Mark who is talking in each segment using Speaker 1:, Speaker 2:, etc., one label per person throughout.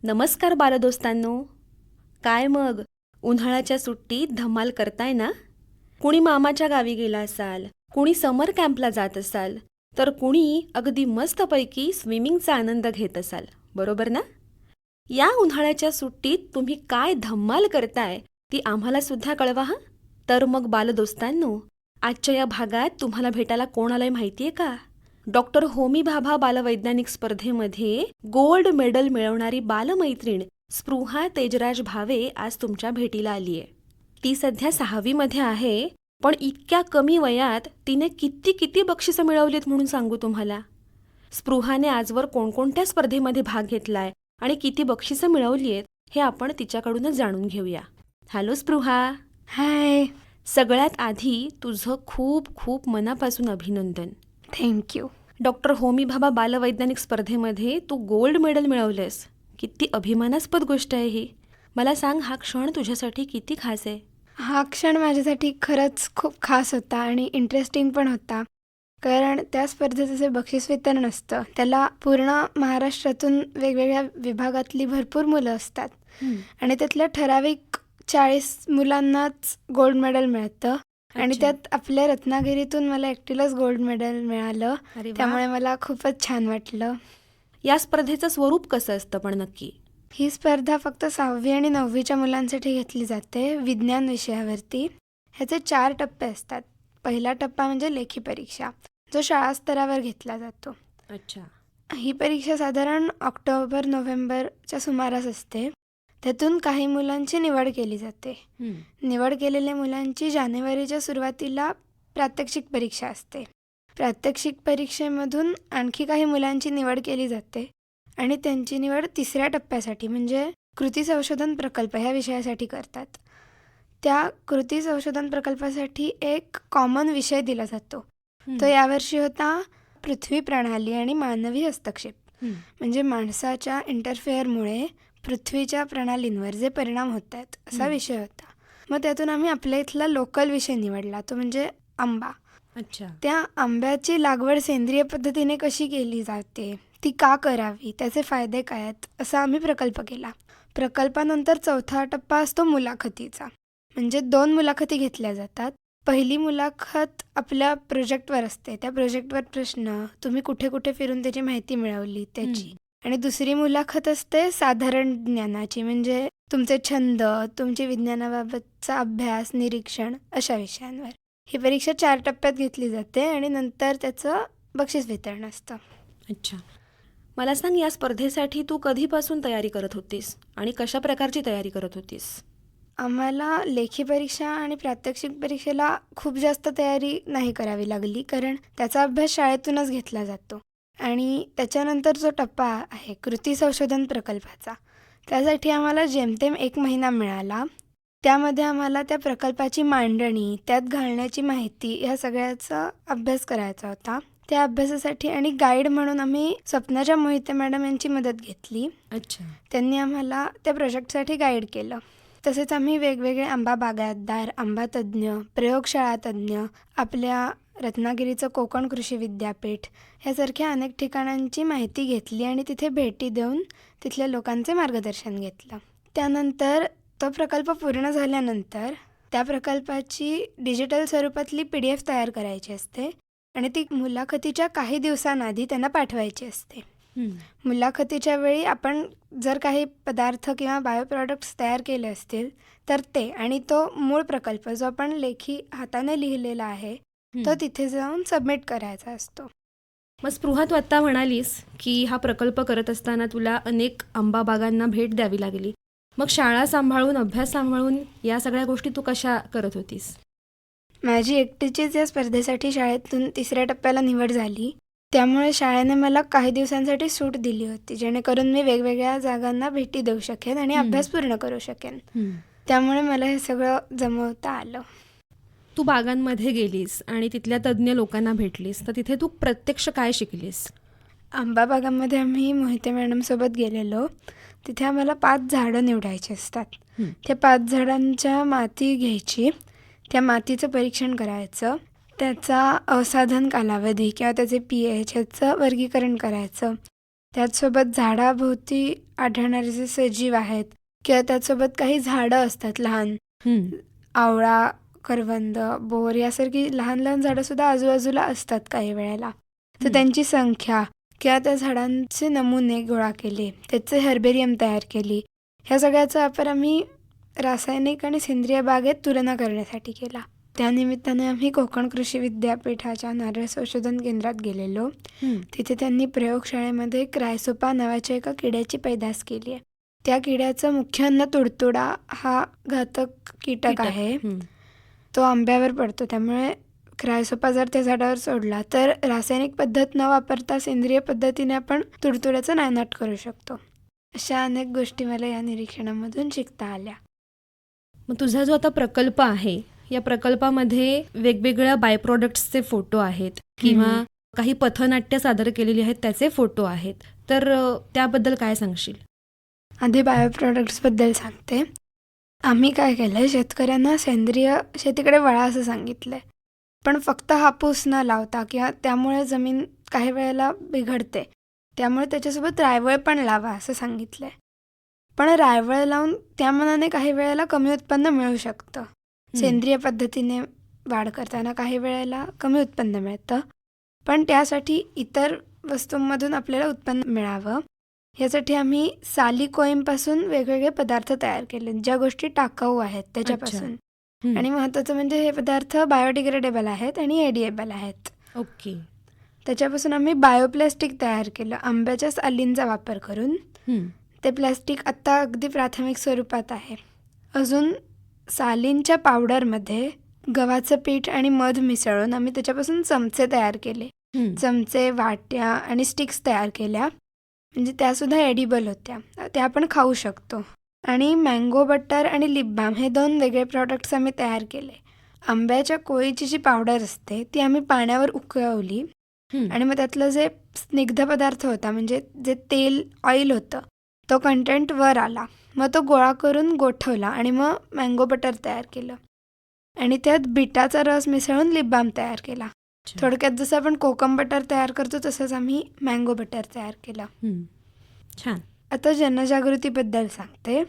Speaker 1: नमस्कार बालदोस्तांनो. काय मग उन्हाळ्याच्या सुट्टीत धमाल करताय ना? कुणी मामाच्या गावी गेला असाल, कुणी समर कॅम्पला जात असाल, तर कुणी अगदी मस्तपैकी स्विमिंगचा आनंद घेत असाल, बरोबर ना? या उन्हाळ्याच्या सुट्टीत तुम्ही काय धमाल करताय ती आम्हाला सुद्धा कळवा हं. तर मग बालदोस्तांनो, आजच्या या भागात तुम्हाला भेटायला कोण आलंय माहितीये का? डॉक्टर होमी भाभा बालवैज्ञानिक स्पर्धेमध्ये गोल्ड मेडल मिळवणारी बालमैत्रीण स्पृहा तेजराज भावे आज तुमच्या भेटीला आलीये. ती सध्या 6वीमध्ये आहे, पण इतक्या कमी वयात तिने किती किती बक्षिसं मिळवलीत म्हणून सांगू तुम्हाला. स्पृहाने आजवर कोणकोणत्या स्पर्धेमध्ये भाग घेतलाय आणि किती बक्षिसं मिळवलीयत हे आपण तिच्याकडूनच जाणून घेऊया. हॅलो स्पृहा.
Speaker 2: हाय.
Speaker 1: सगळ्यात आधी तुझं खूप खूप मनापासून अभिनंदन.
Speaker 2: थँक्यू.
Speaker 1: डॉक्टर होमी भाभा बालवैज्ञानिक स्पर्धेमध्ये तू गोल्ड मेडल मिळवलेस. किती अभिमानास्पद गोष्ट आहे ही. मला सांग, हा क्षण तुझ्यासाठी किती खास आहे?
Speaker 2: हा क्षण माझ्यासाठी खरंच खूप खास होता आणि इंटरेस्टिंग पण होता. कारण त्या स्पर्धेचं जे बक्षीस वितरण असतं त्याला पूर्ण महाराष्ट्रातून वेगवेगळ्या विभागातली भरपूर मुलं असतात आणि त्यातल्या ठराविक 40 मुलांनाच गोल्ड मेडल मिळतं. आणि
Speaker 1: अच्छा.
Speaker 2: त्यात आपल्या रत्नागिरीतून मला एकटीलाच गोल्ड मेडल मिळालं.
Speaker 1: अरे वा.
Speaker 2: त्यामुळे मला खूपच छान वाटलं.
Speaker 1: या स्पर्धेचं स्वरूप कसं असतं पण नक्की?
Speaker 2: ही स्पर्धा फक्त 6वी आणि 9वीच्या मुलांसाठी घेतली जाते विज्ञान विषयावरती. ह्याचे 4 टप्पे असतात. पहिला टप्पा म्हणजे लेखी परीक्षा, जो शाळा स्तरावर घेतला जातो.
Speaker 1: अच्छा.
Speaker 2: ही परीक्षा साधारण ऑक्टोबर-नोव्हेंबरच्या सुमारास असते. त्यातून काही मुलांची निवड केली जाते. निवड केलेल्या मुलांची जानेवारीच्या सुरुवातीला प्रात्यक्षिक परीक्षा असते. प्रात्यक्षिक परीक्षेमधून आणखी काही मुलांची निवड केली जाते आणि त्यांची निवड 3ऱ्या टप्प्यासाठी म्हणजे कृती संशोधन प्रकल्प ह्या विषयासाठी करतात. त्या कृती संशोधन प्रकल्पासाठी एक कॉमन विषय दिला जातो. तो यावर्षी होता पृथ्वी प्रणाली आणि मानवी हस्तक्षेप. म्हणजे माणसाच्या इंटरफेअरमुळे पृथ्वीच्या प्रणालींवर जे परिणाम होत आहेत असा विषय होता. मग त्यातून आम्ही आपल्या इथला लोकल विषय निवडला, तो म्हणजे आंबा.
Speaker 1: अच्छा.
Speaker 2: त्या आंब्याची लागवड सेंद्रिय पद्धतीने कशी केली जाते, ती का करावी, त्याचे फायदे काय आहेत, असा आम्ही प्रकल्प केला. प्रकल्पानंतर 4था टप्पा असतो मुलाखतीचा. म्हणजे 2 मुलाखती घेतल्या जातात. पहिली मुलाखत आपल्या प्रोजेक्टवर असते. त्या प्रोजेक्टवर प्रश्न, तुम्ही कुठे कुठे फिरून त्याची माहिती मिळवली त्याची. आणि दुसरी मुलाखत असते साधारण ज्ञानाची, म्हणजे तुमचे छंद, तुमची विज्ञानाबाबतचा अभ्यास, निरीक्षण अशा विषयांवर. ही परीक्षा 4 टप्प्यात घेतली जाते आणि नंतर त्याचं बक्षीस वितरण असतं.
Speaker 1: अच्छा. मला सांग, या स्पर्धेसाठी तू कधीपासून तयारी करत होतीस आणि कशा प्रकारची तयारी करत होतीस?
Speaker 2: आम्हाला लेखी परीक्षा आणि प्रात्यक्षिक परीक्षेला खूप जास्त तयारी नाही करावी लागली, कारण त्याचा अभ्यास शाळेतूनच घेतला जातो. आणि त्याच्यानंतर जो टप्पा आहे कृती संशोधन प्रकल्पाचा, त्यासाठी आम्हाला जेमतेम 1 महिना मिळाला. त्यामध्ये आम्हाला त्या प्रकल्पाची मांडणी, त्यात घालण्याची माहिती ह्या सगळ्याचा अभ्यास करायचा होता. त्या अभ्यासासाठी आणि गाईड म्हणून आम्ही स्वप्नाच्या मोहिते मॅडम यांची मदत घेतली.
Speaker 1: अच्छा.
Speaker 2: त्यांनी आम्हाला त्या प्रोजेक्टसाठी गाईड केलं. तसेच आम्ही वेगवेगळे आंबा बागायतदार, आंबा तज्ज्ञ, प्रयोगशाळा तज्ज्ञ, आपल्या रत्नागिरीचं कोकण कृषी विद्यापीठ ह्यासारख्या अनेक ठिकाणांची माहिती घेतली आणि तिथे भेटी देऊन तिथल्या लोकांचे मार्गदर्शन घेतलं. त्यानंतर तो प्रकल्प पूर्ण झाल्यानंतर त्या प्रकल्पाची डिजिटल स्वरूपातली PDF तयार करायची असते आणि ती मुलाखतीच्या काही दिवसांआधी त्यांना पाठवायची असते. मुलाखतीच्या वेळी आपण जर काही पदार्थ किंवा बायो प्रॉडक्ट्स तयार केले असतील तर ते आणि तो मूळ प्रकल्प जो आपण लेखी हाताने लिहिलेला आहे तो तिथे जाऊन सबमिट करायचा असतो.
Speaker 1: मग स्पृहा, तू आत्ता म्हणालीस की हा प्रकल्प करत असताना तुला अनेक आंबा बागांना भेट द्यावी लागली. मग शाळा सांभाळून, अभ्यास सांभाळून या सगळ्या गोष्टी तू कशा करत होतीस?
Speaker 2: माझी एकटीचीच या स्पर्धेसाठी शाळेतून 3ऱ्या टप्प्याला निवड झाली. त्यामुळे शाळेने मला काही दिवसांसाठी सूट दिली होती, जेणेकरून मी वेगवेगळ्या जागांना भेटी देऊ शकेन आणि अभ्यास पूर्ण करू शकेन. त्यामुळे मला हे सगळं जमवता आलं.
Speaker 1: तू बागांमध्ये गेलीस आणि तिथल्या तज्ज्ञ लोकांना भेटलीस, तर तिथे तू प्रत्यक्ष काय शिकलीस?
Speaker 2: आंबा बागांमध्ये आम्ही मोहिते मॅडमसोबत गेलेलो. तिथे आम्हाला 5 झाडं निवडायची असतात. त्या 5 झाडांच्या माती घ्यायची, त्या मातीचं परीक्षण करायचं, त्याचा अवसाधन कालावधी किंवा त्याचे pH ह्याचं वर्गीकरण करायचं त्याचसोबत झाडाभोवती आढळणारे जे सजीव आहेत किंवा त्याचसोबत काही झाडं असतात लहान, आवळा, करवंद, बोर यासारखी लहान लहान झाडंसुद्धा आजूबाजूला असतात काही वेळेला. तर त्यांची संख्या किंवा त्या झाडांचे नमुने गोळा केले, त्याचे हर्बेरियम तयार केली. ह्या सगळ्याचा वापर आम्ही रासायनिक आणि सेंद्रिय बागेत तुलना करण्यासाठी केला. त्यानिमित्ताने आम्ही कोकण कृषी विद्यापीठाच्या नारळ संशोधन केंद्रात गेलेलो. तिथे त्यांनी प्रयोगशाळेमध्ये क्रायसोपा नावाच्या एका किड्याची पैदास केली आहे. त्या किड्याचं मुख्य अन्न तुडतुडा हा घातक कीटक आहे. तो आंब्यावर पडतो. त्यामुळे क्रायसोपा जर त्या झाडावर सोडला तर रासायनिक पद्धत न वापरता सेंद्रिय पद्धतीने आपण तुडतुड्याचा नायनाट करू शकतो. अशा अनेक गोष्टी मला या निरीक्षणामधून शिकता आल्या.
Speaker 1: मग तुझा जो आता प्रकल्प आहे, या प्रकल्पामध्ये वेगवेगळ्या बाय प्रोडक्ट्सचे फोटो आहेत किंवा काही पथनाट्य सादर केलेली आहेत त्याचे फोटो आहेत, तर त्याबद्दल काय सांगशील?
Speaker 2: आधी बायो प्रोडक्ट्सबद्दल सांगते. आम्ही काय केलं आहे, शेतकऱ्यांना सेंद्रिय शेतीकडे वळा असं सांगितलं आहे. पण फक्त हापूस न लावता किंवा त्यामुळे जमीन काही वेळेला बिघडते, त्यामुळे त्याच्यासोबत रायवळ पण लावा असं सांगितलं आहे. पण रायवळ लावून त्या मानाने काही वेळेला कमी उत्पन्न मिळू शकतं. सेंद्रिय पद्धतीने वाढ करताना काही वेळेला कमी उत्पन्न मिळतं, पण त्यासाठी इतर वस्तूंमधून आपल्याला उत्पन्न मिळावं यासाठी आम्ही साली कोळींपासून वेगवेगळे पदार्थ तयार केले, ज्या गोष्टी टाकाऊ आहेत त्याच्यापासून. आणि महत्त्वाचं म्हणजे हे पदार्थ बायोडिग्रेडेबल आहेत आणि एडिएबल आहेत.
Speaker 1: ओके.
Speaker 2: त्याच्यापासून आम्ही बायोप्लॅस्टिक तयार केलं आंब्याच्या सालींचा वापर करून. ते प्लॅस्टिक आत्ता अगदी प्राथमिक स्वरूपात आहे. अजून सालींच्या पावडरमध्ये गव्हाचं पीठ आणि मध मिसळून आम्ही त्याच्यापासून चमचे तयार केले. चमचे, वाट्या आणि स्टिक्स तयार केल्या, म्हणजे त्यासुद्धा एडिबल होत्या, त्या आपण खाऊ शकतो. आणि मँगो बटर आणि लिप बाम हे 2 वेगळे प्रॉडक्ट्स आम्ही तयार केले. आंब्याच्या कोळीची जी पावडर असते ती आम्ही पाण्यावर उकळवली आणि मग त्यातलं जे स्निग्ध पदार्थ होता, म्हणजे जे तेल, ऑइल होतं, तो कंटेंट वर आला. मग तो गोळा करून गोठवला आणि मग मँगो बटर तयार केलं आणि त्यात बिटाचा रस मिसळून लिप बाम तयार केला. थोडक्यात जसं आपण कोकम बटर तयार करतो तसंच आम्ही मँगो बटर तयार केलं.
Speaker 1: छान.
Speaker 2: आता जनजागृतीबद्दल सांगते.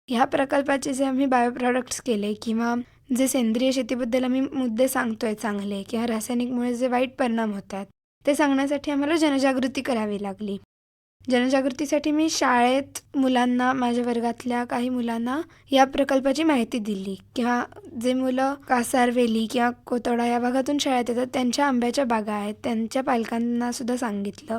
Speaker 2: ह्या प्रकल्पाचे जे आम्ही बायो प्रॉडक्ट्स केले किंवा जे सेंद्रिय शेतीबद्दल आम्ही मुद्दे सांगतोय चांगले किंवा रासायनिकमुळे जे वाईट परिणाम होतात ते सांगण्यासाठी आम्हाला जनजागृती करावी लागली. जनजागृतीसाठी मी शाळेत मुलांना, माझ्या वर्गातल्या काही मुलांना या प्रकल्पाची माहिती दिली किंवा जे मुलं कासार, वेली किंवा कोतोडा या भागातून शाळेत येतात त्यांच्या आंब्याच्या बागा आहेत त्यांच्या पालकांना सुद्धा सांगितलं.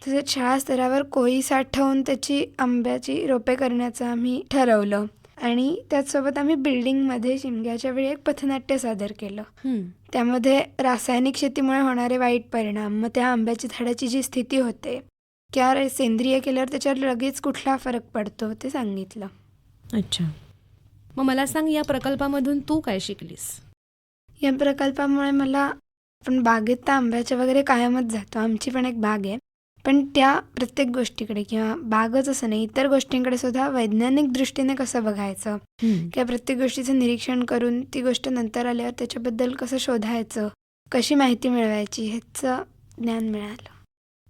Speaker 2: तसेच शाळा स्तरावर कोळी साठवून त्याची आंब्याची रोपे करण्याचं आम्ही ठरवलं आणि त्याचसोबत आम्ही बिल्डिंगमध्ये शिमग्याच्या वेळी एक पथनाट्य सादर केलं. त्यामध्ये रासायनिक शेतीमुळे होणारे वाईट परिणाम, मग त्या आंब्याची झाडाची जी स्थिती होते किंवा सेंद्रिय केल्यावर त्याच्यावर लगेच कुठला फरक पडतो ते सांगितलं.
Speaker 1: अच्छा. मग मला सांग, या प्रकल्पामधून तू काय शिकलीस?
Speaker 2: या प्रकल्पामुळे मला, आपण बागेत तर आंब्याच्या वगैरे कायमच जातो, आमची पण एक बाग आहे, पण त्या प्रत्येक गोष्टीकडे किंवा बागच असं नाही इतर गोष्टींकडे सुद्धा वैज्ञानिक दृष्टीने कसं बघायचं किंवा प्रत्येक गोष्टीचं निरीक्षण करून ती गोष्ट नंतर आल्यावर त्याच्याबद्दल कसं शोधायचं, कशी माहिती मिळवायची ह्याचं ज्ञान मिळालं.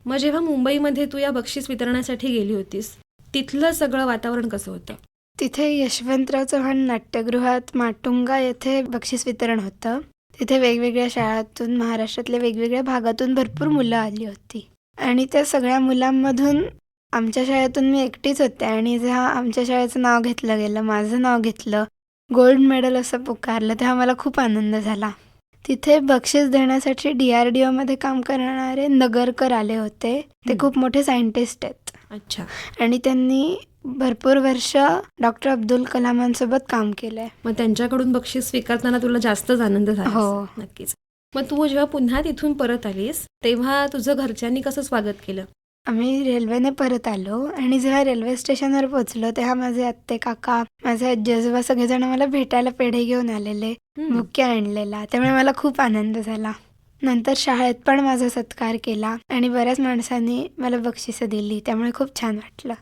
Speaker 1: मग जेव्हा मुंबईमध्ये तू या बक्षीस वितरणासाठी गेली होतीस, तिथलं सगळं वातावरण कसं होतं?
Speaker 2: तिथे यशवंतराव चव्हाण नाट्यगृहात माटुंगा येथे बक्षीस वितरण होतं. तिथे वेगवेगळ्या शाळांतून, महाराष्ट्रातल्या वेगवेगळ्या भागातून भरपूर मुलं आली होती आणि त्या सगळ्या मुलांमधून आमच्या शाळेतून मी एकटीच होते आणि जेव्हा आमच्या शाळेचं नाव घेतलं गेलं, माझं नाव घेतलं, गोल्ड मेडल असं पुकारलं, तेव्हा मला खूप आनंद झाला. तिथे बक्षीस देण्यासाठी DRDOमध्ये काम करणारे नगरकर आले होते. ते खूप मोठे सायंटिस्ट आहेत.
Speaker 1: अच्छा.
Speaker 2: आणि त्यांनी भरपूर वर्ष डॉक्टर अब्दुल कलामांसोबत काम केलंय.
Speaker 1: मग त्यांच्याकडून बक्षीस स्वीकारताना तुला जास्तच आनंद झाला?
Speaker 2: हो,
Speaker 1: नक्कीच. मग तू जेव्हा पुन्हा तिथून परत आलीस तेव्हा तुझं घरच्यांनी कसं स्वागत केलं?
Speaker 2: आम्ही रेल्वेने परत आलो आणि जेव्हा रेल्वे स्टेशनवर पोहोचलो तेव्हा माझे आत्ते, काका, माझे आजी आजोबा सगळेजण मला भेटायला पेढे घेऊन आलेले, बुके आणलेला, त्यामुळे मला खूप आनंद झाला. नंतर शाळेत पण माझा सत्कार केला आणि बऱ्याच माणसांनी मला बक्षिसं दिली, त्यामुळे खूप छान वाटलं.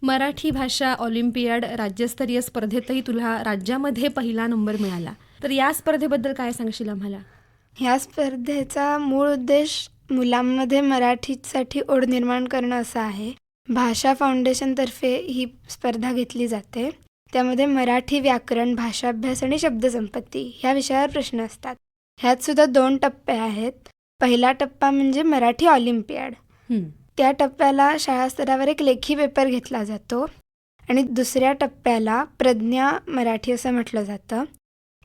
Speaker 1: मराठी भाषा ऑलिम्पियाड राज्यस्तरीय स्पर्धेतही तुला राज्यामध्ये पहिला नंबर मिळाला, तर या स्पर्धेबद्दल काय सांगशील आम्हाला?
Speaker 2: ह्या स्पर्धेचा मूळ उद्देश मुलांमध्ये मराठीसाठी ओढ निर्माण करणं असं आहे. भाषा फाउंडेशनतर्फे ही स्पर्धा घेतली जाते. त्यामध्ये मराठी व्याकरण, भाषाभ्यास आणि शब्दसंपत्ती ह्या विषयावर प्रश्न असतात. ह्यात सुद्धा 2 टप्पे आहेत. पहिला टप्पा म्हणजे मराठी ऑलिम्पियाड. त्या टप्प्याला शाळा स्तरावर एक लेखी पेपर घेतला जातो आणि दुसऱ्या टप्प्याला प्रज्ञा मराठी असं म्हटलं जातं.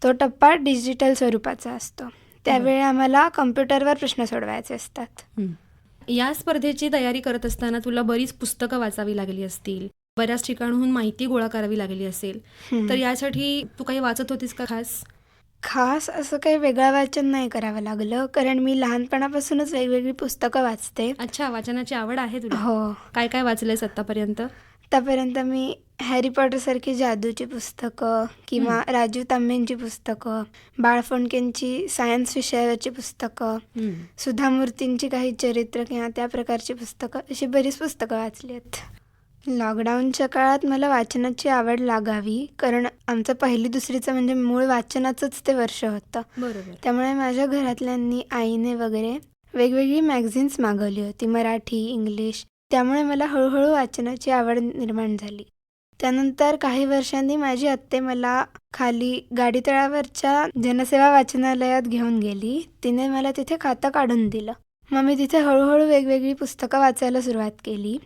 Speaker 2: तो टप्पा डिजिटल स्वरूपाचा असतो. त्यावेळी आम्हाला कम्प्युटरवर प्रश्न सोडवायचे असतात.
Speaker 1: या स्पर्धेची तयारी करत असताना तुला बरीच पुस्तकं वाचावी लागली असतील, बऱ्याच ठिकाणाहून माहिती गोळा करावी लागली असेल, तर यासाठी तू काही वाचत होतीस का
Speaker 2: खास असं काही वेगळं वाचन नाही करावं लागलं, कारण मी लहानपणापासूनच वेगवेगळी पुस्तकं वाचते.
Speaker 1: अच्छा, वाचनाची आवड आहे तुला?
Speaker 2: हो.
Speaker 1: काय काय वाचलंयस आतापर्यंत?
Speaker 2: आतापर्यंत मी हॅरी पॉटरसारखी जादूची पुस्तकं किंवा राजीव तांबेंची पुस्तकं, बाळ फोंडकेंची सायन्स विषयावरची पुस्तकं, सुधा मूर्तींची काही चरित्र किंवा त्या प्रकारची पुस्तकं, अशी बरीच पुस्तकं वाचली आहेत. लॉकडाऊनच्या काळात मला वाचनाची आवड लागावी, कारण आमचं 1ली-2रीचं म्हणजे मूळ वाचनाचंच ते वर्ष होतं.
Speaker 1: बरोबर.
Speaker 2: त्यामुळे माझ्या घरातल्यांनी, आईने वगैरे वेगवेगळी मॅगझिन्स मागवली होती, मराठी, इंग्लिश. त्यामुळे मला हळूहळू वाचनाची आवड निर्माण झाली. त्यानंतर काही वर्षांनी माझी आत्ते मला खाली गाडीतळावरच्या जनसेवा वाचनालयात घेऊन गेली. तिने मला तिथे खातं काढून दिलं. मग मी तिथे हळूहळू वेगवेगळी पुस्तकं वाचायला सुरुवात केली.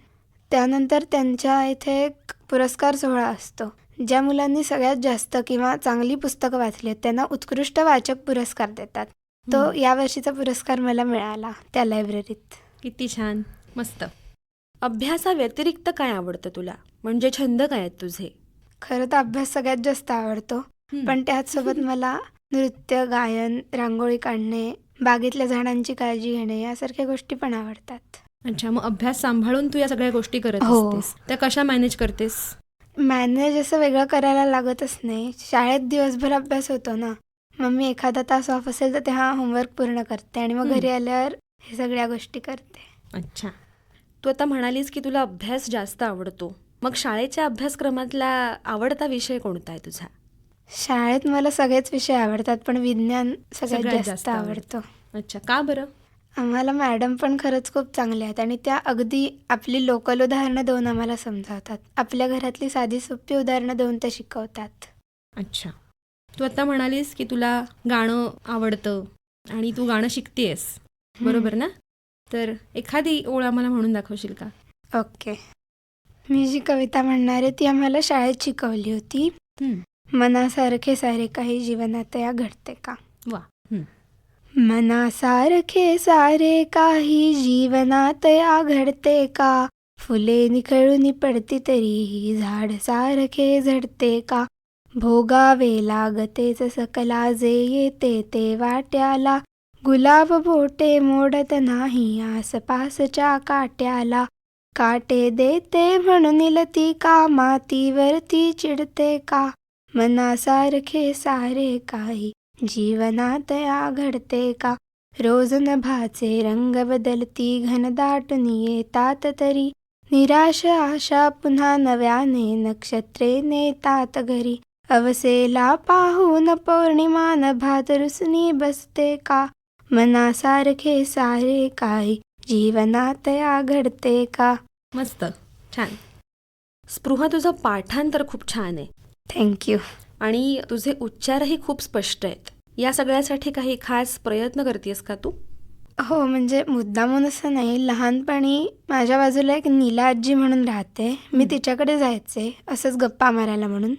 Speaker 2: त्यानंतर त्यांच्या इथे एक पुरस्कार सोहळा असतो. ज्या मुलांनी सगळ्यात जास्त किंवा चांगली पुस्तकं वाचली आहेत त्यांना उत्कृष्ट वाचक पुरस्कार देतात. तो यावर्षीचा पुरस्कार मला मिळाला त्या लायब्ररीत.
Speaker 1: किती छान, मस्त. अभ्यासाव्यतिरिक्त काय आवडतं तुला? म्हणजे छंद काय आहेत तुझे?
Speaker 2: खरं तर अभ्यास सगळ्यात जास्त आवडतो, पण त्याचसोबत मला नृत्य, गायन, रांगोळी काढणे, बागेतल्या झाडांची काळजी घेणे यासारख्या गोष्टी पण आवडतात.
Speaker 1: अच्छा, मग अभ्यास सांभाळून तू या सगळ्या गोष्टी करत
Speaker 2: हो.
Speaker 1: असतेस. त्या कशा मॅनेज करतेस?
Speaker 2: मॅनेज असं वेगळं करायला लागतच नाही. शाळेत दिवसभर अभ्यास होतो ना, मग मी एखादा तास ऑफ असेल तर तेव्हा होमवर्क पूर्ण करते आणि मग घरी आल्यावर हे सगळ्या गोष्टी करते.
Speaker 1: अच्छा, तू आता म्हणालीस की तुला अभ्यास जास्त आवडतो. मग शाळेच्या अभ्यासक्रमातला आवडता विषय कोणता आहे तुझा?
Speaker 2: शाळेत मला सगळेच विषय आवडतात, पण विज्ञान सगळ्यात जास्त आवडतं.
Speaker 1: अच्छा, का बरं?
Speaker 2: आम्हाला मॅडम पण खरंच खूप चांगल्या आहेत आणि त्या अगदी आपली लोकल उदाहरणं देऊन आम्हाला समजावतात. आपल्या घरातली साधी सोपी उदाहरणं देऊन ते शिकवतात.
Speaker 1: अच्छा, तू आता म्हणालीस की तुला गाणं आवडतं आणि तू गाणं शिकतेस, बरोबर ना? तर एखादी ओळ आम्हाला म्हणून दाखवशील का?
Speaker 2: ओके. मी जी कविता म्हणणार आहे ती आम्हाला शाळेत शिकवली होती. मनासारखे सारे काही जीवनात या घडते का.
Speaker 1: वा.
Speaker 2: मनासारखे सारे काही जीवनात या घडते का, फुले निखळून पडती तरीही झाड सारखे झडते का, भोगावे लागतेच सकला जे येते ते वाट्याला, गुलाब बोटे मोडत नाही आसपासच्या काट्याला, काटे देते म्हणून लती का मातीवरती चिडते का, मनासारखे सारे काही जीवनात या घडते का, रोज नभाचे रंग बदलती घनदाटून येतात तरी, निराश आशा पुन्हा नव्याने नक्षत्रे नेतात घरी, अवसेला पाहून पौर्णिमा नभात रुसणी बसते का, मनासारखे सारे काही जीवनात या घडते का.
Speaker 1: मस्त, छान. स्पृहा, तुझं पाठांतर खूप छान आहे.
Speaker 2: थँक्यू.
Speaker 1: आणि तुझे उच्चारही खूप स्पष्ट आहेत. या सगळ्यासाठी काही खास प्रयत्न करतेस का तू?
Speaker 2: हो, म्हणजे मुद्दामून असं नाही. लहानपणी माझ्या बाजूला एक नीला आजी म्हणून राहते. मी तिच्याकडे जायचे असंच गप्पा मारायला म्हणून.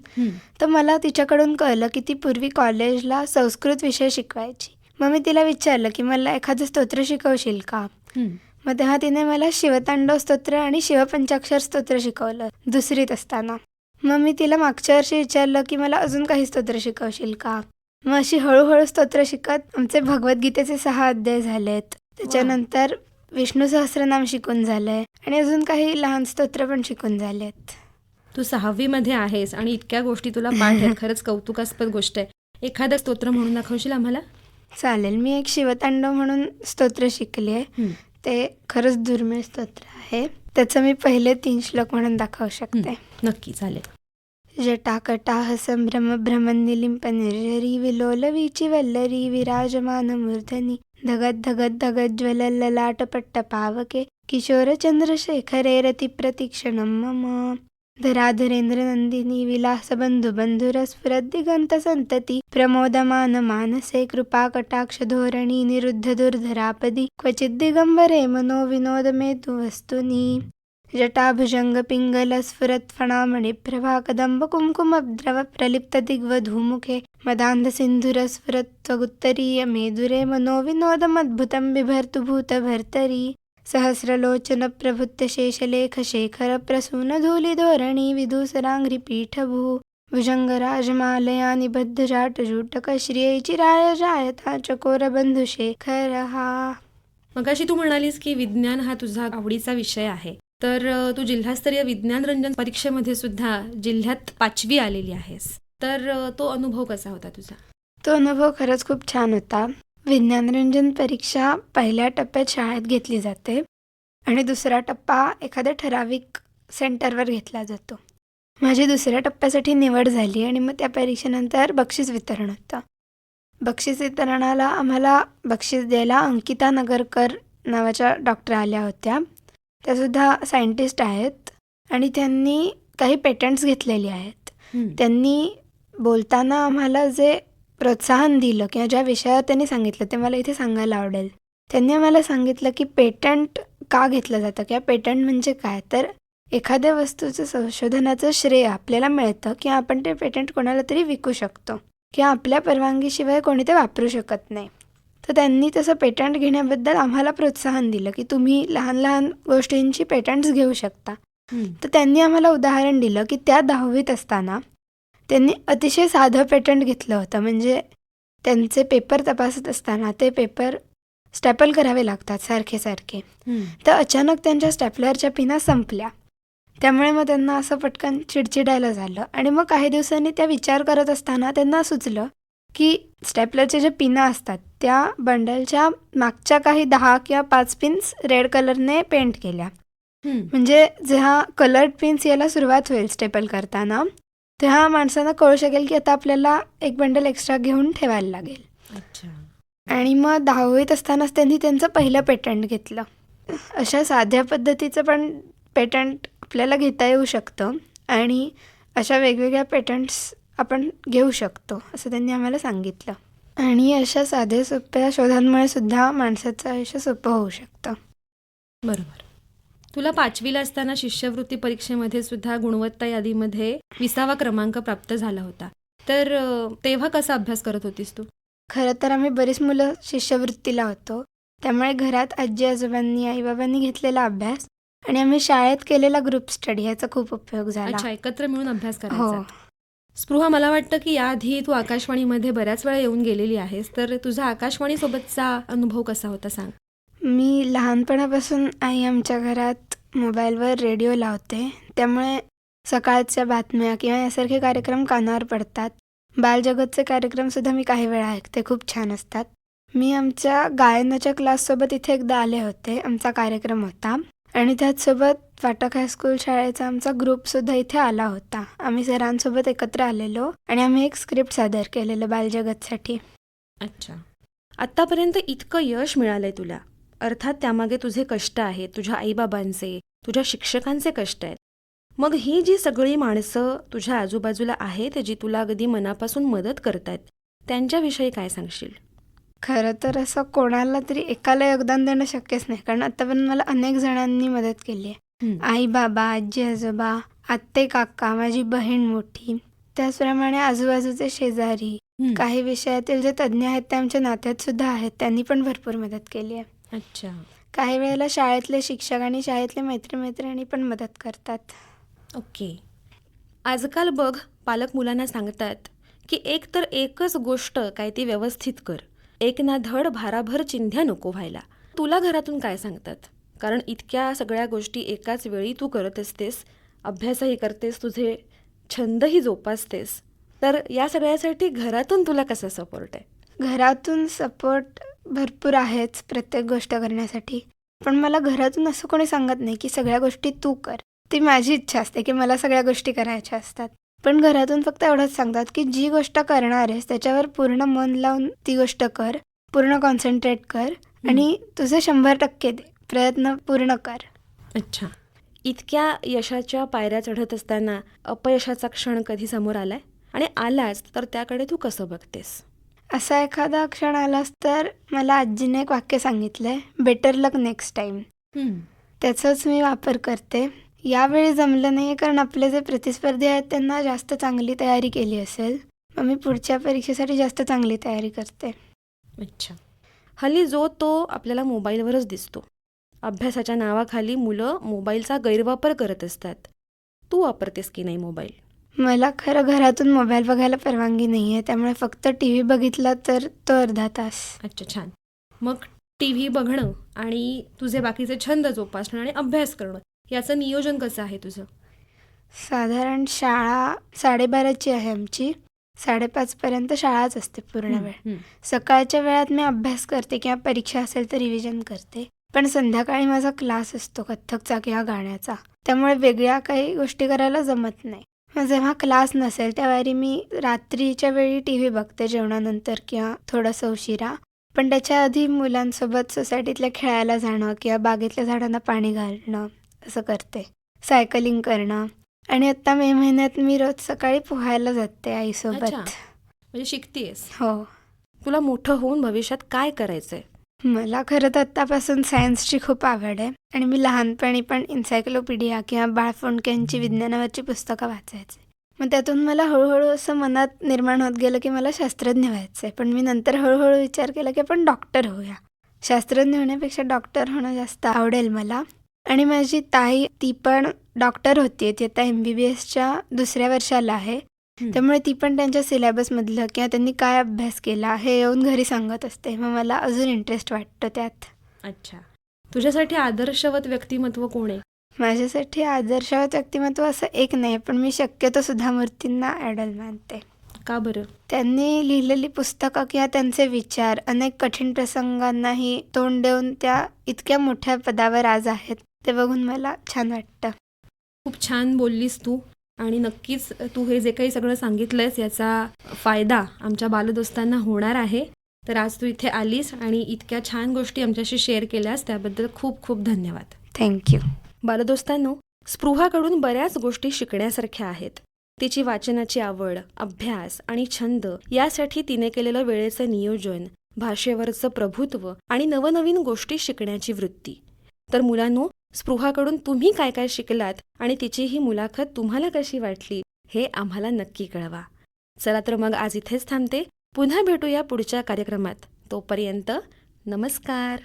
Speaker 2: तर मला तिच्याकडून कळलं की ती पूर्वी कॉलेजला संस्कृत विषय शिकवायची. मग मी तिला विचारलं की मला एखादं स्तोत्र शिकवशील का. मग तेव्हा तिने मला शिवतांडव स्तोत्र आणि शिवपंचाक्षर स्तोत्र शिकवलं 2रीत असताना. मग मी तिला मागच्या वर्षी विचारलं की मला अजून काही स्तोत्र शिकवशील का. मग अशी हळूहळू स्तोत्र शिकत आमचे भगवद्गीतेचे 6 अध्याय झालेत. त्याच्यानंतर विष्णू सहस्रनाम शिकून झालंय आणि अजून काही लहान स्तोत्र पण शिकून झालेत.
Speaker 1: तू 6वी आहेस आणि इतक्या गोष्टी तुला पाठ आहेत. खरंच कौतुकास्पद गोष्ट आहे. एखादं स्तोत्र म्हणून दाखवशील आम्हाला?
Speaker 2: चालेल. मी एक शिवतांडव म्हणून स्तोत्र शिकले आहे. ते खरंच दुर्मिळ स्तोत्र आहे. त्याचं मी पहिले 3 श्लोक म्हणून दाखवू शकते.
Speaker 1: नक्की, चालेल.
Speaker 2: जटाकटाह संभ्रम भ्रमनिलिंप निर्झरी विलोलवीची वल्लरी विराजमान मूर्धनी धगत धगत धगत ज्वलल्ललाटपट्ट पावके किशोर चंद्रशेखरे रतिप्रतीक्षणं मम धराधरेन्द्रनन्दिनी विलासबन्धु बन्धुरस्फुरद्दिगन्त सन्तति प्रमोदमान मानसे कृपाकटाक्षधोरणी निरुद्ध दुर्धरापदि क्वचिद् दिगम्बरे मनो विनोदमेतु वस्तुनि जटाभुजंग पिंगल स्फुरत फणामणिप्रभा कदंब कुंकुमद्रव प्रलिप्त दिग्वधूमुखे मदांध सिंधुर स्फुरत त्वगुत्तरीय मेदुरे मनोविनोदमद्भुतं बिभर्तु भूतभर्तरी सहस्रलोचन प्रभुत्य शेषलेख शेखर प्रसून धूलिधोरणी विदूसराङ्घ्रिपीठभू भुजंगराजमालया निबद्ध जाटजूटक श्रियै चिराय जायता चकोरबंधुशेखरः.
Speaker 1: मगाशी तू म्हणालीस की विज्ञान हा तुझा आवडीचा विषय आहे, तर तू जिल्हास्तरीय विज्ञान रंजन परीक्षेमध्ये सुद्धा जिल्ह्यात 5वी आलेली आहेस, तर तो अनुभव कसा होता तुझा?
Speaker 2: तो अनुभव खरंच खूप छान होता. विज्ञानरंजन परीक्षा पहिल्या टप्प्यात शाळेत घेतली जाते आणि दुसरा टप्पा एखाद्या ठराविक सेंटरवर घेतला जातो. माझी दुसऱ्या टप्प्यासाठी निवड झाली आणि मग त्या परीक्षेनंतर बक्षीस वितरण होतं. बक्षीस वितरणाला आम्हाला बक्षीस द्यायला अंकिता नगरकर नावाच्या डॉक्टर आल्या होत्या. त्यासुद्धा सायंटिस्ट आहेत आणि त्यांनी काही पेटंट्स घेतलेली आहेत. त्यांनी बोलताना आम्हाला जे प्रोत्साहन दिलं किंवा ज्या विषयावर त्यांनी सांगितलं ते मला इथे सांगायला आवडेल. त्यांनी आम्हाला सांगितलं की पेटंट का घेतलं जातं किंवा पेटंट म्हणजे काय, तर एखाद्या वस्तूचं संशोधनाचं श्रेय आपल्याला मिळतं किंवा आपण ते पेटंट कोणाला तरी विकू शकतो किंवा आपल्या परवानगीशिवाय कोणी ते वापरू शकत नाही. तर त्यांनी तसं पेटंट घेण्याबद्दल आम्हाला प्रोत्साहन दिलं की तुम्ही लहान लहान गोष्टींची पेटंट्स घेऊ शकता. तर त्यांनी आम्हाला उदाहरण दिलं की त्या 10वीत असताना त्यांनी अतिशय साधं पेटंट घेतलं होतं. म्हणजे त्यांचे पेपर तपासत असताना ते पेपर स्टॅपल करावे लागतात सारखे सारखे. तर अचानक त्यांच्या स्टॅपलरच्या पिना संपल्या. त्यामुळे मग त्यांना असं पटकन चिडचिडायला झालं आणि मग काही दिवसांनी त्या विचार करत असताना त्यांना सुचलं की स्टॅपलरचे जे पिना असतात त्या बंडलच्या मागच्या काही 10 किंवा 5 पिन्स रेड कलरने पेंट केल्या. म्हणजे जेव्हा कलर्ड पिन्स यायला सुरुवात होईल स्टेपल करताना तेव्हा माणसांना कळू शकेल की आता आपल्याला एक बंडल एक्स्ट्रा घेऊन ठेवायला लागेल.
Speaker 1: अच्छा.
Speaker 2: आणि मग 10वीत असतानाच त्यांनी त्यांचं पहिलं पेटंट घेतलं. अशा साध्या पद्धतीचं पण पेटंट आपल्याला घेता येऊ शकतं आणि अशा वेगवेगळ्या पेटंट्स आपण घेऊ शकतो असं त्यांनी आम्हाला सांगितलं. आणि अशा साध्या सोप्या शोधांमुळे सुद्धा माणसाचं आयुष्य सोपं होऊ शकतं.
Speaker 1: बरोबर. तुला 5वीला असताना शिष्यवृत्ती परीक्षेमध्ये सुद्धा गुणवत्ता यादीमध्ये 20वा क्रमांक प्राप्त झाला होता, तर तेव्हा कसा अभ्यास करत होतीस तू?
Speaker 2: खरं तर आम्ही बरीच मुलं शिष्यवृत्तीला होतो. त्यामुळे घरात आजी आजोबांनी आईबाबांनी घेतलेला अभ्यास आणि आम्ही शाळेत केलेला ग्रुप स्टडी याचा खूप उपयोग झाला.
Speaker 1: अच्छा, एकत्र मिळून अभ्यास
Speaker 2: हो.
Speaker 1: करायचा. स्पृहा, मला वाटतं की याआधी तू आकाशवाणीमध्ये बऱ्याच वेळा येऊन गेलेली आहेस, तर तुझा आकाशवाणीसोबतचा अनुभव कसा होता सांग.
Speaker 2: मी लहानपणापासून आई आमच्या घरात मोबाईलवर रेडिओ लावते. त्यामुळे सकाळच्या बातम्या किंवा यासारखे कार्यक्रम कानावर पडतात. बालजगतचे कार्यक्रमसुद्धा मी काही वेळा ऐकते, खूप छान असतात. मी आमच्या गायनाच्या क्लाससोबत इथे एकदा आले होते. आमचा कार्यक्रम होता आणि त्याचसोबत फाटक हायस्कूल शाळेचा आमचा ग्रुपसुद्धा इथे आला होता. आम्ही सरांसोबत एकत्र आलेलो आणि आम्ही एक स्क्रिप्ट सादर केलेलं बालजगतसाठी.
Speaker 1: अच्छा. आत्तापर्यंत इतकं यश मिळालंय तुला, अर्थात त्यामागे तुझे कष्ट आहेत, तुझ्या आईबाबांचे, तुझ्या शिक्षकांचे कष्ट आहेत. मग ही जी सगळी माणसं तुझ्या आजूबाजूला आहेत जी तुला अगदी मनापासून मदत करतायत, त्यांच्याविषयी काय सांगशील?
Speaker 2: खरं तर असं कोणाला तरी एकाला योगदान देणं शक्यच नाही, कारण आतापर्यंत मला अनेक जणांनी मदत केली आहे. आई बाबा, आजी आजोबा, आत्ते काका, माझी बहीण मोठी, त्याचप्रमाणे आजूबाजूचे शेजारी, काही विषयातील जे तज्ज्ञ आहेत ते आमच्या नात्यात सुद्धा आहेत, त्यांनी पण भरपूर मदत केली आहे.
Speaker 1: अच्छा.
Speaker 2: काही वेळेला शाळेतले शिक्षक आणि शाळेतले मैत्रिणी पण मदत करतात.
Speaker 1: ओके. आजकाल बघ, पालक मुलांना सांगतात की एक तर एकच गोष्ट काय ती व्यवस्थित कर, एक ना धड भाराभर चिंध्या नको व्हायला. तुला घरातून काय सांगतात? कारण इतक्या सगळ्या गोष्टी एकाच वेळी तू करत असतेस, अभ्यासही करतेस, तुझे छंदही जोपासतेस, तर या सगळ्यासाठी घरातून तुला कसा सपोर्ट आहे?
Speaker 2: घरातून सपोर्ट भरपूर आहेच प्रत्येक गोष्ट करण्यासाठी, पण मला घरातून असं कोणी सांगत नाही की सगळ्या गोष्टी तू कर. ती माझी इच्छा असते की मला सगळ्या गोष्टी करायच्या असतात. पण घरातून फक्त एवढंच सांगतात की जी गोष्ट करणार आहेस त्याच्यावर पूर्ण मन लावून ती गोष्ट कर, पूर्ण कॉन्सन्ट्रेट कर आणि तुझे 100% दे, प्रयत्न पूर्ण कर.
Speaker 1: अच्छा. इतक्या यशाच्या पायऱ्या चढत असताना अपयशाचा क्षण कधी समोर आलाय? आणि आलाच तर त्याकडे तू कसं बघतेस?
Speaker 2: असा एखादा क्षण आलास तर मला आजीने एक वाक्य सांगितलंय, बेटर लक नेक्स्ट टाईम. त्याचाच मी वापर करते. यावेळी जमलं नाही कारण आपले जे प्रतिस्पर्धी आहेत त्यांना जास्त चांगली तयारी केली असेल, मग मी पुढच्या परीक्षेसाठी जास्त चांगली तयारी करते.
Speaker 1: अच्छा. हल्ली जो तो आपल्याला मोबाईलवरच दिसतो. अभ्यासाच्या नावाखाली मुलं मोबाईलचा गैरवापर करत असतात. तू वापरतेस की नाही मोबाईल?
Speaker 2: मला खरं घरातून मोबाईल बघायला परवानगी नाही आहे, त्यामुळे फक्त टी व्ही बघितला तर तो अर्धा तास.
Speaker 1: अच्छा, छान. मग टी व्ही बघणं आणि तुझे बाकीचे छंद जोपासणं आणि अभ्यास करणं याचं नियोजन कसं आहे तुझं?
Speaker 2: साधारण शाळा 12:30ची आहे आमची. 5:30पर्यंत शाळाच असते पूर्ण वेळ. सकाळच्या वेळात मी अभ्यास करते किंवा परीक्षा असेल तर रिव्हिजन करते. पण संध्याकाळी माझा क्लास असतो कथ्थकचा किंवा गाण्याचा, त्यामुळे वेगळ्या काही गोष्टी करायला जमत नाही. मग जेव्हा क्लास नसेल त्यावेळी मी रात्रीच्या वेळी टी व्ही बघते जेवणानंतर किंवा थोडंसं उशिरा. पण त्याच्या आधी मुलांसोबत सोसायटीतल्या खेळायला जाणं किंवा बागेतल्या झाडांना पाणी घालणं असं करते. सायकलिंग करणं. आणि आत्ता मे महिन्यात मी रोज सकाळी पोहायला जाते आईसोबत.
Speaker 1: अच्छा. म्हणजे शिकतेस.
Speaker 2: हो.
Speaker 1: तुला मोठं होऊन भविष्यात काय करायचंय?
Speaker 2: मला खरं तर आत्तापासून सायन्सची खूप आवड आहे आणि मी लहानपणी पण इन्सायक्लोपीडिया किंवा बाळ फोंडके यांची विज्ञानावरची पुस्तकं वाचायचे. मग त्यातून मला हळूहळू असं मनात निर्माण होत गेलं की मला शास्त्रज्ञ व्हायचं आहे. पण मी नंतर हळूहळू विचार केला की आपण डॉक्टर होऊया. शास्त्रज्ञ होण्यापेक्षा डॉक्टर होणं जास्त आवडेल मला. आणि माझी ताई ती पण डॉक्टर होती, ती आता MBBSच्या 2ऱ्या वर्षाला आहे. त्यामुळे ती पण त्यांच्या सिलेबसमधलं किंवा त्यांनी काय अभ्यास केला हे येऊन घरी सांगत असते. मग मला अजून इंटरेस्ट वाटतो त्यात.
Speaker 1: अच्छा. तुझ्यासाठी आदर्शवत व्यक्तिमत्व कोण आहे?
Speaker 2: माझ्यासाठी आदर्शवत व्यक्तिमत्व असं एक नाही, पण मी शक्यतो सुधा मूर्तींना आयडल मानते.
Speaker 1: का बरं?
Speaker 2: त्यांनी लिहिलेली पुस्तकं किंवा त्यांचे विचार अनेक कठीण प्रसंगांनाही तोंड देऊन त्या इतक्या मोठ्या पदावर आज आहेत, ते बघून मला छान वाटतं.
Speaker 1: खूप छान बोललीस तू. आणि नक्कीच तू हे जे काही सगळं सांगितलंयस याचा फायदा आमच्या बालदोस्तांना होणार आहे. तर आज तू इथे आलीस आणि इतक्या छान गोष्टी आमच्याशी शेअर केल्यास त्याबद्दल खूप खूप धन्यवाद.
Speaker 2: थँक्यू.
Speaker 1: बालदोस्तांनो, स्पृहाकडून बऱ्याच गोष्टी शिकण्यासारख्या आहेत. तिची वाचनाची आवड, अभ्यास आणि छंद यासाठी तिने केलेलं वेळेचं नियोजन, भाषेवरचं प्रभुत्व आणि नवनवीन गोष्टी शिकण्याची वृत्ती. तर मुलांनो, स्पृहाकडून तुम्ही काय काय शिकलात आणि तिची ही मुलाखत तुम्हाला कशी वाटली हे आम्हाला नक्की कळवा. चला तर मग आज इथेच थांबते. पुन्हा भेटूया पुढच्या कार्यक्रमात. तोपर्यंत नमस्कार.